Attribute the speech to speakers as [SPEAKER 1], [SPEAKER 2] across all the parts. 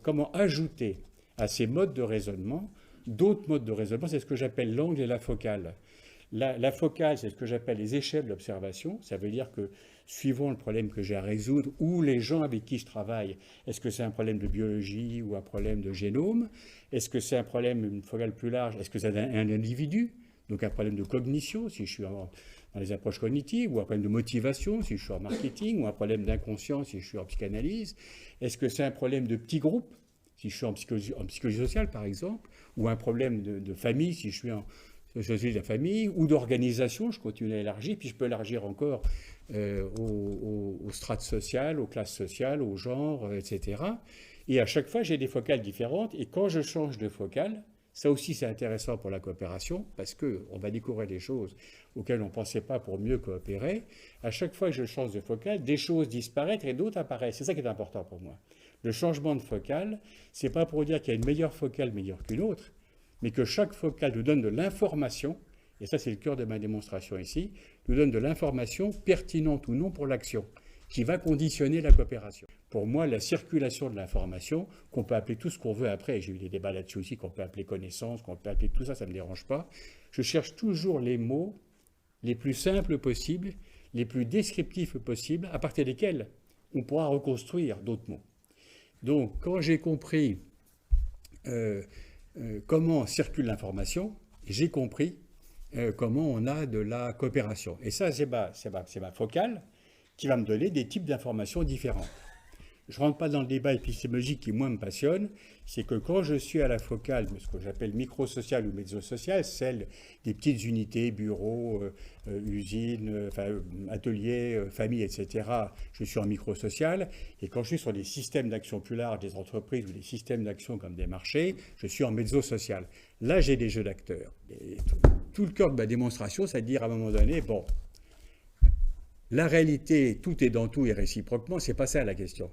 [SPEAKER 1] Comment ajouter à ces modes de raisonnement d'autres modes de raisonnement? C'est ce que j'appelle l'angle et la focale. La focale, c'est ce que j'appelle les échelles d'observation. Ça veut dire que suivant le problème que j'ai à résoudre ou les gens avec qui je travaille, est-ce que c'est un problème de biologie ou un problème de génome? Est-ce que c'est un problème, une focale plus large? Est-ce que c'est un individu? Donc un problème de cognition, si je suis dans les approches cognitives, ou un problème de motivation, si je suis en marketing, ou un problème d'inconscience, si je suis en psychanalyse. Est-ce que c'est un problème de petit groupe, si je suis en psychologie sociale, par exemple, ou un problème de famille, si je suis en sociologie de la famille, ou d'organisation, je continue à élargir, puis je peux élargir encore aux strates sociales, aux classes sociales, aux genres, etc. Et à chaque fois, j'ai des focales différentes, et quand je change de focale, ça aussi, c'est intéressant pour la coopération parce qu'on va découvrir des choses auxquelles on ne pensait pas pour mieux coopérer. À chaque fois que je change de focale, des choses disparaissent et d'autres apparaissent. C'est ça qui est important pour moi. Le changement de focale, ce n'est pas pour dire qu'il y a une meilleure focale meilleure qu'une autre, mais que chaque focale nous donne de l'information, et ça c'est le cœur de ma démonstration ici, nous donne de l'information pertinente ou non pour l'action, qui va conditionner la coopération. Pour moi, la circulation de l'information, qu'on peut appeler tout ce qu'on veut après, j'ai eu des débats là-dessus aussi, qu'on peut appeler connaissance, qu'on peut appeler tout ça, ça ne me dérange pas. Je cherche toujours les mots les plus simples possibles, les plus descriptifs possibles, à partir desquels on pourra reconstruire d'autres mots. Donc, quand j'ai compris comment circule l'information, j'ai compris comment on a de la coopération. Et ça, c'est ma focale qui va me donner des types d'informations différentes. Je ne rentre pas dans le débat épistémologique qui, moi, me passionne. C'est que quand je suis à la focale, ce que j'appelle microsocial ou mésosocial, celle des petites unités, bureaux, usines, ateliers, familles, etc., je suis en microsocial. Et quand je suis sur des systèmes d'action plus larges, des entreprises ou des systèmes d'action comme des marchés, je suis en mésosocial. Là, j'ai des jeux d'acteurs. Et tout le cœur de ma démonstration, c'est de dire à un moment donné, bon, la réalité, tout est dans tout et réciproquement, c'est pas ça la question.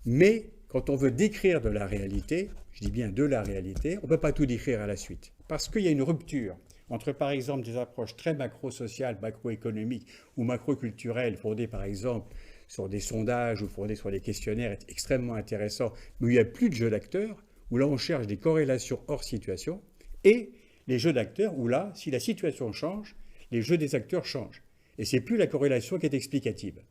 [SPEAKER 1] Mais quand on veut décrire de la réalité, je dis bien de la réalité, on ne peut pas tout décrire à la suite. Parce qu'il y a une rupture entre, par exemple, des approches très macro-sociales, macroéconomiques ou macroculturelles, fondées, par exemple, sur des sondages ou fondées sur des questionnaires extrêmement intéressants, mais où il n'y a plus de jeu d'acteurs, où là on cherche des corrélations hors situation, et les jeux d'acteurs où là, si la situation change, les jeux des acteurs changent. Et c'est plus la corrélation qui est explicative.